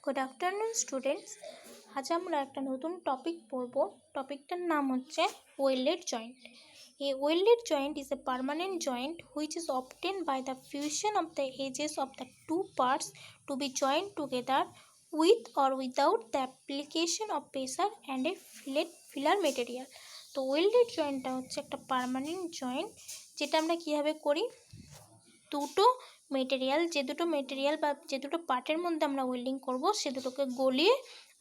Good afternoon students. আজ আমরা একটা নতুন টপিক পড়ব। টপিকটার নাম হচ্ছে welded joint. A welded joint is a permanent joint which is obtained by the fusion of the edges of the two parts to be joined together with or without the application of pressure and a filler material. তো welded জয়েন্টটা হচ্ছে একটা permanent joint, যেটা আমরা কীভাবে করি, দুটো material বা যে দুটো পার্টের মধ্যে আমরা ওয়েল্ডিং করব সে দুটোকে গলিয়ে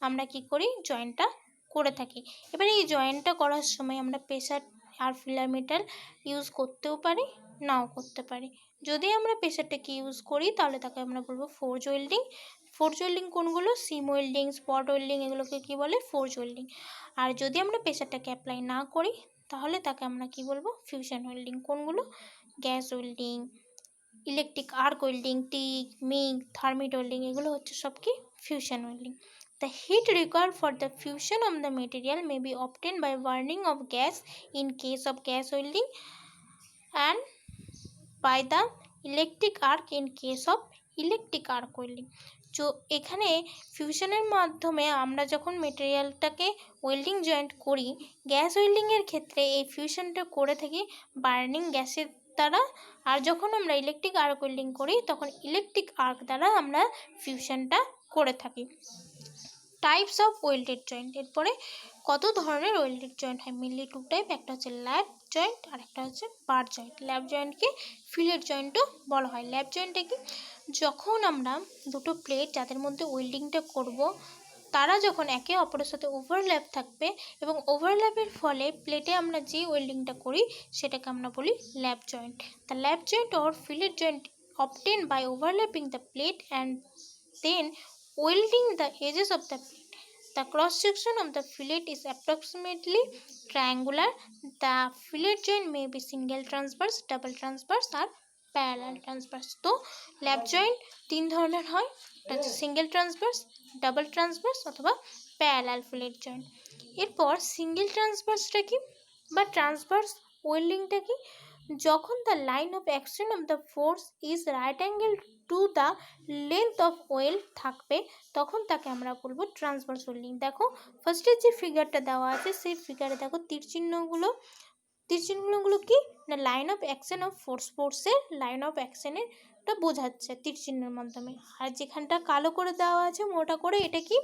আমরা কি করি, জয়েন্টটা করে থাকি। এবারে এই জয়েন্টটা করার সময় আমরা প্রেসার আর ফিলার মেটাল ইউজ করতেও পারি, নাও করতে পারি। যদি আমরা প্রেসারটাকে ইউজ করি তাহলে তাকে আমরা বলবো ফোর্জ ওয়েল্ডিং। ফোর্জ ওয়েল্ডিং কোনগুলো? সিম ওয়েল্ডিং, স্পট ওয়েল্ডিং, এগুলোকে কি বলে? Forge welding. আর যদি আমরা প্রেসারটাকে অ্যাপ্লাই না করি তাহলে তাকে আমরা কি বলবো? Fusion welding. কোনগুলো? Gas welding, electric arc welding, TIG, MIG, thermit welding, এগুলো হচ্ছে সব কি? Fusion welding. The heat required for the fusion of the material may be obtained by burning of gas in case of gas welding and by the electric arc in case of electric arc welding. তো এখানে ফিউশনের মাধ্যমে আমরা যখন মেটেরিয়ালটাকে welding joint করি, gas ওয়েল্ডিংয়ের ক্ষেত্রে এই ফিউশনটা করে থাকি বার্নিং গ্যাসের দ্বারা, আর যখন আমরা ইলেকট্রিক আর্ক ওয়েল্ডিং করি তখন ইলেকট্রিক আর্ক দ্বারা আমরা ফিউশনটা করে থাকি। Types of welded joint. এরপরে কত ধরনের ওয়েল্ডেড জয়েন্ট হয়? Mainly two type. একটা হচ্ছে ল্যাব জয়েন্ট আর একটা হচ্ছে বার জয়েন্ট। ল্যাব জয়েন্টকে ফিলেট জয়েন্টও বলা হয়। ল্যাব জয়েন্টে কি, যখন আমরা দুটো প্লেট যাদের মধ্যে ওয়েল্ডিংটা করব তারা যখন একে অপরের সাথে ওভারল্যাপ থাকবে এবং ওভারল্যাপের ফলে প্লেটে আমরা যে ওয়েল্ডিংটা করি সেটাকে আমরা বলি lab joint. The lab joint or fillet joint obtained by overlapping the plate and then welding the edges of the plate. The cross section of the fillet is approximately triangular. The fillet joint may be single transverse, double transverse or parallel transverse. তো lab joint তিন ধরনের হয়, একটা হচ্ছে single transverse, double transverse অথবা parallel fillet joint. এরপর single ট্রান্সভার্সটা কি বা ট্রান্সভার্স ওয়েল্ডিংটা কি? যখন the line of action of the force is right angle to the length of weld থাকবে তখন তাকে আমরা বলবো ট্রান্সভার্স ওয়েল্ডিং। দেখো ফার্স্টে যে ফিগারটা দেওয়া আছে সেই ফিগারে দেখো তীরচিহ্নগুলো কি না, লাইন অফ অ্যাকশন অফ ফোর্সের লাইন অফ অ্যাকশনেরটা বোঝাচ্ছে তীরচিহ্নের মাধ্যমে। আর যেখানটা কালো করে দেওয়া আছে মোটা করে, এটা কি?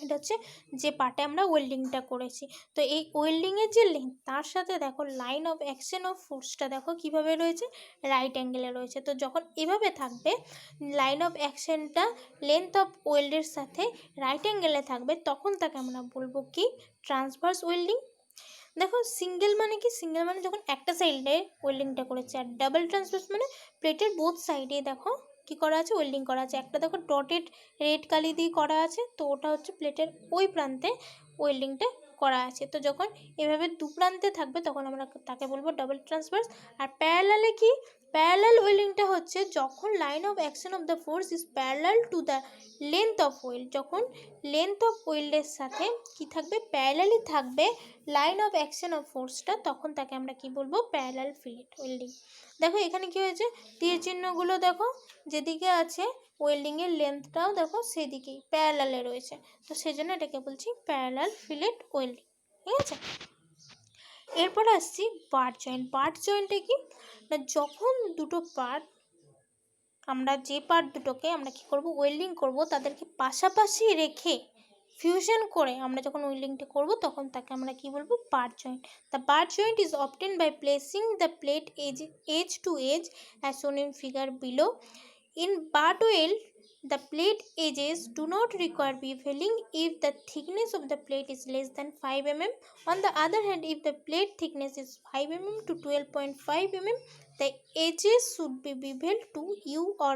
এটা হচ্ছে যে পার্টে আমরা ওয়েল্ডিংটা করেছি। তো এই ওয়েল্ডিংয়ের যে লেন্থ তার সাথে দেখো লাইন অফ অ্যাকশন অফ ফোর্সটা দেখো কিভাবে রয়েছে, রাইট অ্যাঙ্গেলে রয়েছে। তো যখন এভাবে থাকবে লাইন অফ অ্যাকশনটা লেন্থ অফ ওয়েল্ডের সাথে রাইট অ্যাঙ্গেলে থাকবে তখন তাকে আমরা বলবো কি? Transverse welding. দেখো সিঙ্গেল মানে কি? সিঙ্গেল মানে যখন একটা সাইডে ওয়েল্ডিংটা করেছে, আর ডাবল ট্রান্সভার্স মানে প্লেটের বোথ সাইডে দেখো কি করা আছে, ওয়েল্ডিং করা আছে। একটা দেখো ডটেড রেড কালি দিয়ে করা আছে, তো ওটা হচ্ছে প্লেটের ওই প্রান্তে ওয়েল্ডিংটা করা আছে। তো যখন এভাবে দু প্রান্তে থাকবে তখন আমরা তাকে বলবো ডাবল ট্রান্সভার্স। আর প্যারালালে কি? প্যারালাল ওয়েল্ডিংটা হচ্ছে যখন line of action of the force is parallel to the length of weld, যখন লেন্থ অফ ওয়েল্ডের সাথে কি থাকবে, প্যারালালি থাকবে লাইন অফ অ্যাকশন অফ ফোর্সটা, তখন তাকে আমরা কি বলবো? Parallel fillet welding. দেখো এখানে কি হয়েছে, তীর চিহ্নগুলো দেখো যেদিকে আছে ওয়েল্ডিংয়ের লেন্থটাও দেখো সেদিকেই প্যারালালে রয়েছে, তো সেই জন্য এটাকে বলছি প্যারালাল ফিলেট ওয়েল্ডিং। ঠিক আছে, এরপর আসছি বার জয়েন্ট। বার জয়েন্টে কি না, যখন দুটো পার্ট আমরা যে পার্ট দুটোকে আমরা কি করব, ওয়েল্ডিং করব, তাদেরকে পাশাপাশি রেখে ফিউশন করে আমরা যখন ওয়েল্ডিংটা করব তখন তাকে আমরা কি বলবো? Bar joint. The bar joint is obtained by placing the plate edge to edge as shown in figure below. In bar weld, the plate edges do not require beveling if the thickness of the plate is less than 5 mm. On the other hand, if the plate thickness is 5 mm to 12.5 mm, the edges should be beveled to U or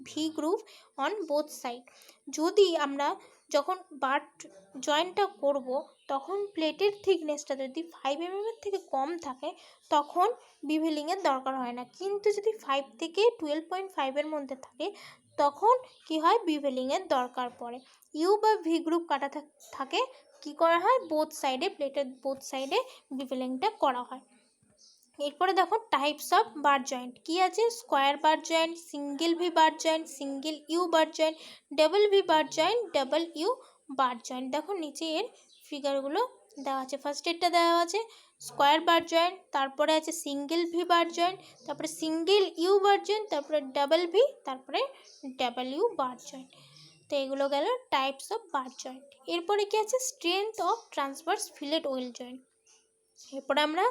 V groove on both sides. যদি আমরা যখন বার জয়েন্টটা করব তখন প্লেটের থিকনেসটা যদি 5 mm এর থেকে কম থাকে তখন বিভেলিংয়ের দরকার হয় না, কিন্তু যদি 5 থেকে 12.5 এর মধ্যে থাকে তখন কি হয়, বিভেলিংয়ের দরকার পড়ে। ইউ বা ভি গ্রুপ কাটা থাকে, কি করা হয়, বোথ সাইডে, প্লেটের বোথ সাইডে বিভেলিংটা করা হয়। এরপরে দেখো টাইপস অফ বার জয়েন্ট কি আছে, square butt joint, single V butt joint, single U butt joint, double V butt joint, double U butt joint. দেখো নিচে এর ফিগারগুলো দেওয়া আছে। ফার্স্ট এরটা দেওয়া আছে স্কোয়ার বার জয়েন্ট, তারপরে আছে সিঙ্গেল ভি বার জয়েন্ট, তারপরে সিঙ্গেল ইউ বার জয়েন্ট, তারপরে ডাবল ভি, তারপরে ডাবল ইউ বার জয়েন্ট। তো এগুলো গেল টাইপস অফ বার জয়েন্ট। এরপরে কি আছে strength of transverse fillet weld joint. এরপরে আমরা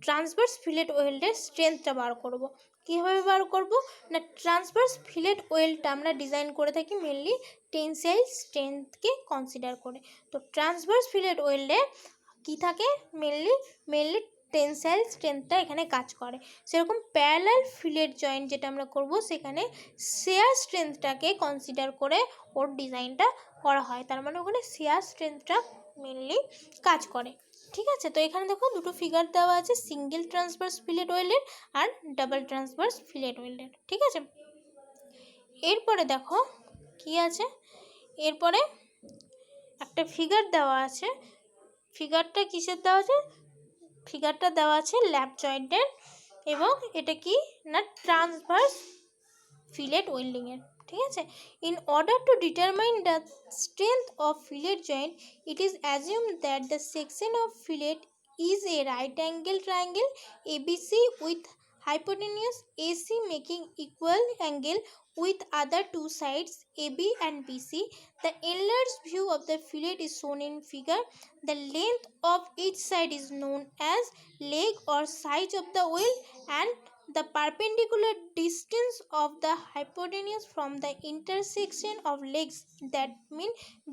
ট্রান্সভার্স ফিলেট ওয়েল্ডের স্ট্রেংথটা বার করব। কীভাবে বার করব না, ট্রান্সভার্স ফিলেট ওয়েল্ডটা আমরা ডিজাইন করে থাকি মেনলি টেনসাইল স্ট্রেংথকে কনসিডার করে। তো ট্রান্সভার্স ফিলেট ওয়েল্ডে কী থাকে, মেনলি টেনসাইল স্ট্রেংথটা এখানে কাজ করে। সেরকম প্যারালাল ফিলেট জয়েন্ট যেটা আমরা করব সেখানে শেয়ার স্ট্রেংথটাকে কনসিডার করে ওর ডিজাইনটা করা হয়। তার মানে ওখানে শেয়ার স্ট্রেংথটা মেনলি কাজ করে। ঠিক আছে, তো এখানে দেখো দুটো ফিগার দেওয়া আছে, সিঙ্গেল ট্রান্সভার্স ফিলেট ওয়েল্ডের আর ডাবল ট্রান্সভার্স ফিলেট ওয়েল্ডের। ঠিক আছে, এরপরে দেখো কি আছে, এরপরে একটা ফিগার দেওয়া আছে। ফিগারটা কিসের দেওয়া আছে, ফিগারটা দেওয়া আছে ল্যাপ জয়েন্টের, এবং এটা কি না ট্রান্সভার্স ফিলেট ওয়েল্ডিংয়ের। ঠিক আছে, in order to determine the strength of fillet joint it is assumed that the section of fillet is a right angle triangle ABC with hypotenuse AC making equal angle with other two sides AB and BC. The enlarged view of the fillet is shown in figure. The length of each side is known as leg or size of the wheel, and the perpendicular distance of the hypotenuse from the intersection of legs, that mean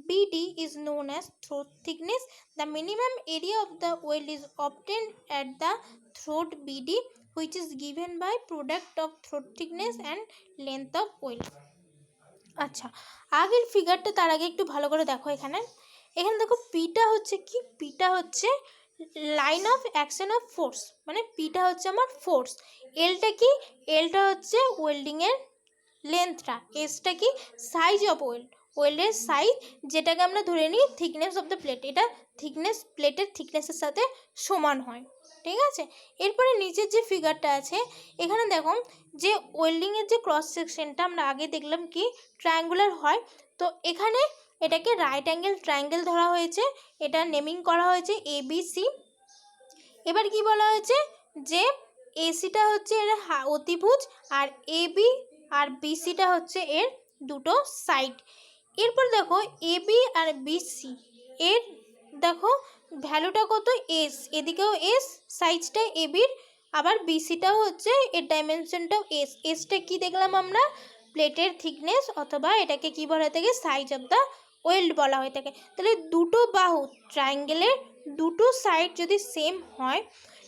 BD, is known as throat thickness. The minimum area of the weld is obtained at the throat BD, which is given by product of throat thickness and length of weld. আচ্ছা, আগের ফিগারটা তার আগে একটু ভালো করে দেখো। এখানে দেখো পিটা হচ্ছে কি, পিটা হচ্ছে line of action of force, মানে পিটা হচ্ছে আমার ফোর্স। এলটা কি, এলটা হচ্ছে ওয়েল্ডিংয়ের লেন্থটা, এসটা কি সাইজ অফ ওয়েল্ডের সাইজ, যেটাকে আমরা ধরে নিই থিকনেস অফ দ্য প্লেট। এটা থিকনেস, প্লেটের থিকনেসের সাথে সমান হয়। ঠিক আছে, এরপরে নিচের যে ফিগারটা আছে এখানে দেখো যে ওয়েল্ডিংয়ের যে ক্রস সেকশনটা আমরা আগে দেখলাম কি ট্রায়াঙ্গুলার হয়, তো এখানে এটাকে রাইট অ্যাঙ্গেল ট্রায়াঙ্গেল ধরা হয়েছে, এটা নেমিং করা হয়েছে ABC। এবার কি বলা হয়েছে যে এসিটা হচ্ছে এর অতিভুজ, আর AB আর BCটা হচ্ছে এর দুটো সাইড। এরপর দেখো AB আর BC এর দেখো ভ্যালুটা কত, এস, এদিকেও এস, সাইজটা এবির, আবার বিসিটাও হচ্ছে এর ডাইমেনশনটাও এস। এসটা কি দেখলাম আমরা, প্লেটের থিকনেস, অথবা এটাকে কি বলা হয়ে থাকে সাইজ অফ দ্য ওয়েল্ড বলা হয়ে থাকে। তাহলে দুটো বাহু ট্রায়াঙ্গেলের দুটো সাইড যদি সেম হয়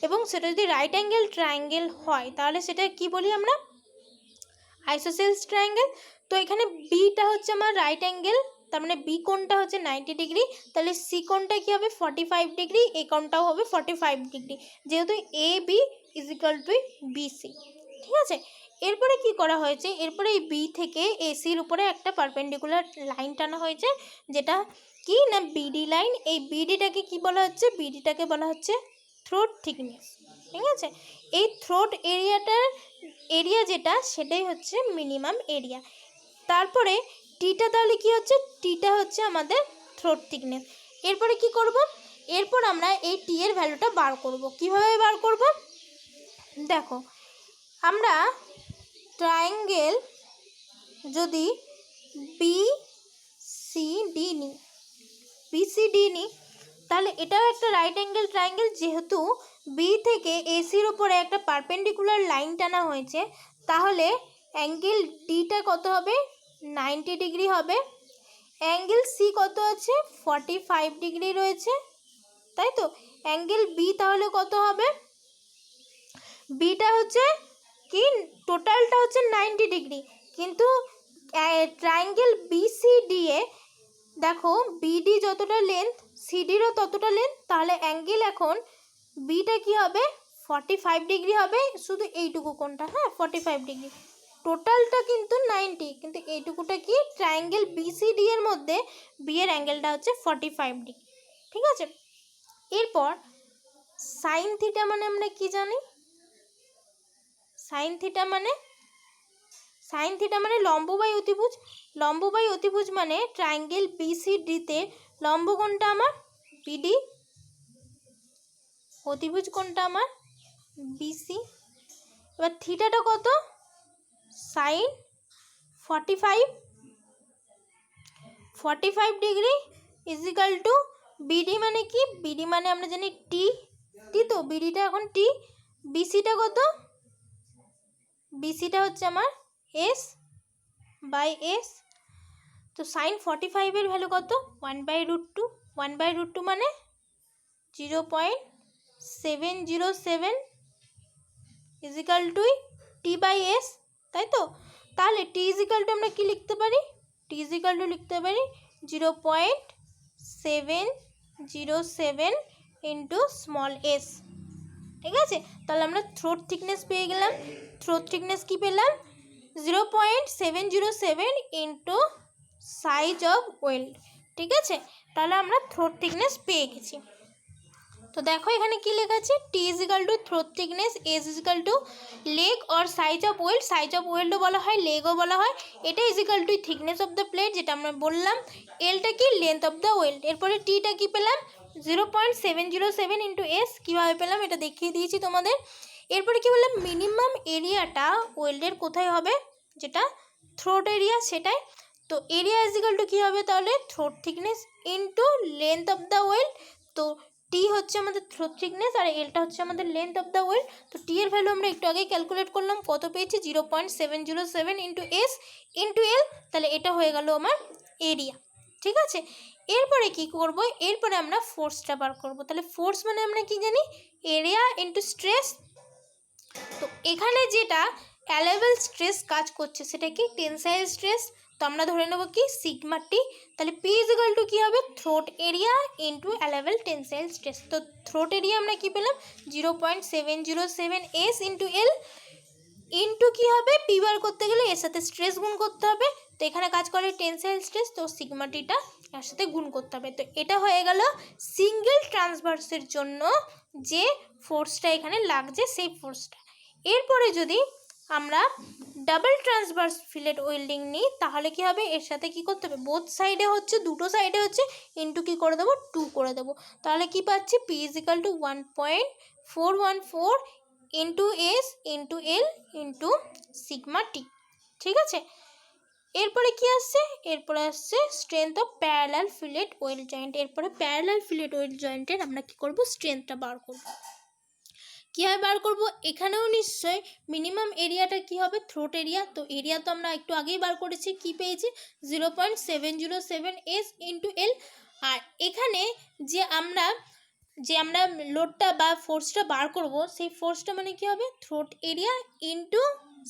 এবং সেটা যদি রাইট অ্যাঙ্গেল ট্রায়াঙ্গেল হয় তাহলে সেটা কি বলি আমরা, আইসোসেলস ট্রায়াঙ্গেল। তো এখানে বিটা হচ্ছে আমার রাইট অ্যাঙ্গেল, তার মানে বি কোণটা হচ্ছে 90 ডিগ্রি, তাহলে সি কোণটা কী হবে 45 ডিগ্রি, এ কোণটাও হবে 45 ডিগ্রি, যেহেতু A B is equal to BC. ঠিক আছে, এরপরে কি করা হয়েছে, এরপরে এই বি থেকে এসির উপরে একটা পারপেন্ডিকুলার লাইন টানা হয়েছে, যেটা কি না বিডি লাইন। এই বিডিটাকে কি বলা হচ্ছে, বিডিটাকে বলা হচ্ছে থ্রোট থিকনেস। ঠিক আছে, এই থ্রোট এরিয়া যেটা সেটাই হচ্ছে মিনিমাম এরিয়া। তারপরে টিটা তাহলে কি হচ্ছে, টিটা হচ্ছে আমাদের থ্রোট থিকনেস। এরপরে কি করব, এরপর আমরা এই টি এর ভ্যালুটা বার করব। কিভাবে বার করব, দেখো আমরা ট্রায়াঙ্গেল যদি বিসিডি নিই তাহলে এটাও একটা রাইট অ্যাঙ্গেল ট্রায়াঙ্গেল, যেহেতু বি থেকে এসির উপরে একটা পারপেন্ডিকুলার লাইন টানা হয়েছে, তাহলে অ্যাঙ্গেল ডিটা কত হবে 90 ডিগ্রি হবে। অ্যাঙ্গেল সি কত আছে 45 ডিগ্রি রয়েছে, তাই তো। অ্যাঙ্গেল বি তাহলে কত হবে, বিটা হচ্ছে কি টোটালটা হচ্ছে 90 ডিগ্রি, কিন্তু ট্রায়াঙ্গেল বিসিডি এ দেখো বিডি যতটা লেন্থ সিডিরও ততটা লেন্থ, তাহলে অ্যাঙ্গেল এখন বিটা কি হবে 45 ডিগ্রি হবে, শুধু এইটুকু কোণটা, হ্যাঁ 45 ডিগ্রি, টোটালটা কিন্তু 90, কিন্তু এইটুকুটা কি ট্রায়াঙ্গেল বিসিডি এর মধ্যে বি এর অ্যাঙ্গেলটা হচ্ছে 45 ডিগ্রি। ঠিক আছে, এরপর সাইন থিটা মানে আমরা কি জানি, সাইন থিটা মানে লম্ব বাই অতিভুজ। লম্ব বাই অতিভুজ মানে ট্রায়াঙ্গেল বিসিডিতে লম্ব কোনটা আমার বিডি, অতিভুজ কোনটা আমার বিসি। এবার থিটাটা কত sine 45 degree equal to BD মানে কি, বিডি মানে আমরা জানি টি, তো বিডিটা এখন টি। বিসিটা কত, বিসিটা হচ্ছে আমার এস বাই এস। তো সাইন 45-এর ভ্যালু কত 1/√2, 1/√2 মানে 0.707 equal to T by S, তাই তো। তাহলে টি ইজিক্যাল টু আমরা কি লিখতে পারি, টি ইজিক্যাল টু লিখতে পারি 0.707 ইন্টু স্মল এস, ঠিক আছে। তাহলে আমরা থ্রোট থিকনেস পেয়ে গেলাম। থ্রোট থিকনেস কি পেলাম 0.707 ইন্টু সাইজ অফ ওয়েল্ড, ঠিক আছে। তাহলে আমরা থ্রোট থিকনেস পেয়ে গেছি। তো দেখো এখানে কি লেখা আছে, T equal to throat thickness, S equal to leg or size of weld, size of ওয়েল্ডও বলা হয় লেগও বলা হয়। এটা equal to thickness of the plate যেটা আমরা বললাম, এলটা কি লেন্থ অফ দ্য ওয়েল্ড। এরপরে টিটা কি পেলাম 0.707 ইন্টু এস, কীভাবে পেলাম এটা দেখিয়ে দিয়েছি তোমাদের। এরপরে কি বললাম মিনিমাম এরিয়াটা ওয়েল্ডের কোথায় হবে, যেটা থ্রোট এরিয়া সেটাই। তো এরিয়া ইজিক্যাল টু কী হবে তাহলে throat thickness into length of the weld. তো টি হচ্ছে আমাদের থ্রোট থিকনেস আর এলটা হচ্ছে আমাদের লেন্থ অফ দ্য ওয়েল্ড। তো টি এর ভ্যালু আমরা একটু আগেই ক্যালকুলেট করলাম, কত পেয়েছি 0.707 ইন্টু এস ইন্টু এল, তাহলে এটা হয়ে গেল আমার এরিয়া, ঠিক আছে। এরপরে কি করব, এরপরে আমরা ফোর্সটা বার করব। তাহলে ফোর্স মানে আমরা কি জানি এরিয়া ইন্টু স্ট্রেস। তো এখানে যেটা অ্যালাইভেল স্ট্রেস কাজ করছে সেটা কি টেনসাইল স্ট্রেস, তো আমরা ধরে নেব কি সিগমা টি। তাহলে পি ইজিক্যাল টু কী হবে থ্রোট এরিয়া ইন্টু অ্যালাইভেল টেনসাইল স্ট্রেস। তো থ্রোট এরিয়া আমরা কি পেলাম 0.707 এস ইন্টু এল ইন্টু কী হবে পি বার করতে গেলে এর সাথে স্ট্রেস গুণ করতে হবে। তো এখানে কাজ করে টেনসাইল স্ট্রেস, তো সিগমা টিটা এর সাথে গুণ করতে হবে। তো এটা হয়ে গেল সিঙ্গেল ট্রান্সভার্সের জন্য যে ফোর্সটা এখানে লাগছে সেই ফোর্সটা। এরপরে যদি আমরা ডাবল ট্রান্সভার্স ফিলেট ওয়েল্ডিং নিই তাহলে কি হবে এর সাথে কি করতে হবে বোথ সাইডে হচ্ছে দুটো সাইডে হচ্ছে ইন্টু কী করে দেবো 2 করে দেবো। তাহলে কি পাচ্ছি P equal to 1.414 into S into L into sigma T, ঠিক আছে। এরপরে কি আসছে, এরপরে আসছে strength of parallel fillet weld joint. এরপরে প্যারালাল ফিলেট ওয়েল্ড জয়েন্টের আমরা কি করব স্ট্রেংথটা বার করব। কীভাবে বার করব, এখানেও নিশ্চয়ই মিনিমাম এরিয়াটা কি হবে থ্রোট এরিয়া। তো এরিয়া তো আমরা একটু আগেই বার করেছি, কি পেয়েছি 0.707 এস ইন্টু এল। আর এখানে যে আমরা লোডটা বা ফোর্সটা বার করব সেই ফোর্সটা মানে কি হবে throat area into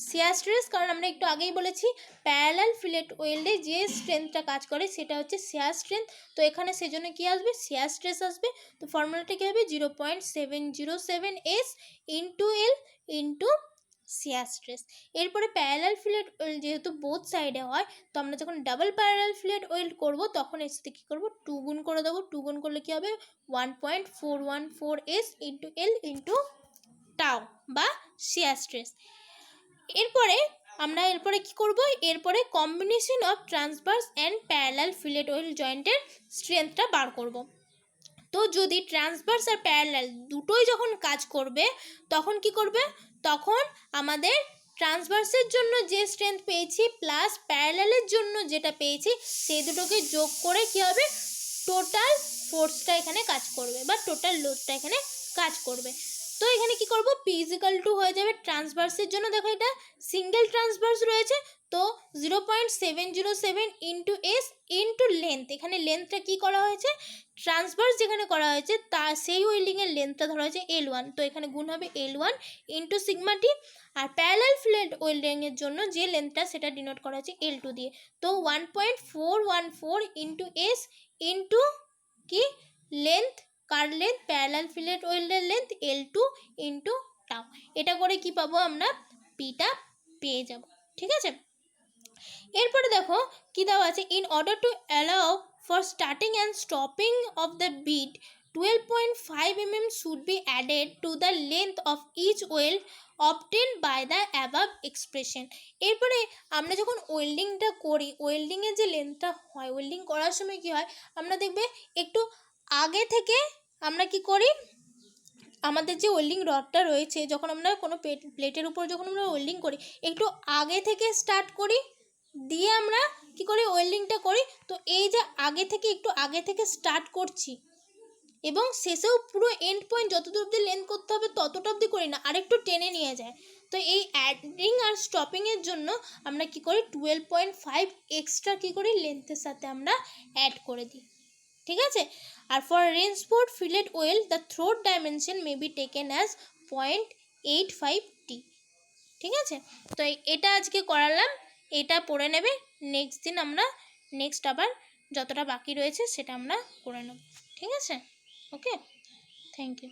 shear stress, কারণ আমরা একটু আগেই বলেছি প্যারালাল ফিলেট ওয়েল্ডে যে স্ট্রেংথটা কাজ করে সেটা হচ্ছে শিয়ার স্ট্রেংথ। তো এখানে সেজন্য কি আসবে শিয়ার স্ট্রেস আসবে। তো ফর্মুলাটা কী হবে 0.707 এস ইন্টু এল ইন্টু শিয়ার স্ট্রেস। এরপরে প্যারালাল ফিলেট ওয়েল্ড যেহেতু বোথ সাইডে হয়, তো আমরা যখন ডাবল প্যারালাল ফিলেট ওয়েল্ড করব তখন এর সাথে কী করবো 2 গুণ করে দেবো। 2 গুণ করলে কী হবে 1.414 S into L into tau বা শিয়ার স্ট্রেস। এরপরে আমরা কি করব, এরপরে combination of transverse and parallel fillet weld জয়েন্টের স্ট্রেংথটা বার করব। তো যদি ট্রান্সভার্স আর প্যারালাল দুটোই যখন কাজ করবে তখন কি করবে, তখন আমাদের ট্রান্সভার্সের জন্য যে স্ট্রেংথ পেয়েছি প্লাস প্যারালালের জন্য যেটা পেয়েছি সেই দুটোকে যোগ করে কি হবে টোটাল ফোর্সটা এখানে কাজ করবে বা টোটাল লোডটা এখানে কাজ করবে। তো এখানে কি করব পি ইজিক্যাল টু হয়ে যাবে ট্রান্সভার্সের জন্য, দেখো এটা সিঙ্গেল ট্রান্সভার্স রয়েছে তো 0.707 ইন্টু এস ইন্টু লেন্থ, এখানে লেন্থটা কী করা হয়েছে ট্রান্সভার্স যেখানে করা হয়েছে তার সেই ওয়েল্ডিংয়ের লেন্থটা ধরা হয়েছে L1, তো এখানে গুণ হবে L1 into sigma T. Are parallel fillet ওয়েল্ডিংয়ের জন্য যে লেন্থটা সেটা ডিনোট করা হয়েছে L2 দিয়ে। তো 1.414 ইন্টু এস ইন্টু কি লেন্থ, কার লেন্থ প্যারালাল ফিলেট ওয়েল্ডের লেন্থ L2 ইন্টু টাউ, এটা করে কি পাবো আমরা পিটা পেয়ে যাব, ঠিক আছে। এরপরে দেখো কি দেওয়া আছে in order to allow for starting and stopping of the bead 12.5 mm should be added to the length of each weld obtained by the above expression. এরপরে আমরা যখন ওয়েল্ডিংটা করি, ওয়েল্ডিংয়ের যে লেন্থটা হয়, ওয়েল্ডিং করার সময় কী হয়, আমরা দেখবে একটু আগে থেকে আমরা কি করি, আমাদের যে ওয়েল্ডিং রডটা রয়েছে, যখন আমরা কোনো প্লেটের উপর যখন আমরা ওয়েল্ডিং করি, একটু আগে থেকে স্টার্ট করি, দিয়ে আমরা কি করি, ওয়েল্ডিংটা করি। তো এই যে আগে থেকে একটু আগে থেকে স্টার্ট করছি এবং শেষেও পুরো এন্ড পয়েন্ট যতদূর অবধি লেন্থ করতে হবে ততটা অবধি করি না, আরেকটু টেনে নিয়ে যায়। তো এই অ্যাডিং আর স্টপিংয়ের জন্য আমরা কি করি, 12.5 এক্সট্রা কি করি, লেন্থের সাথে আমরা অ্যাড করে দিই। ঠিক আছে। আর for reinforced fillet weld the throat dimension may be taken as 0.85t। ঠিক আছে। তো এটা আজকে করালাম, এটা পড়ে নেবে, নেক্সট দিন আমরা নেক্সট আবার যতটা বাকি রয়েছে সেটা আমরা করে নেব। ঠিক আছে, ওকে, থ্যাংক ইউ।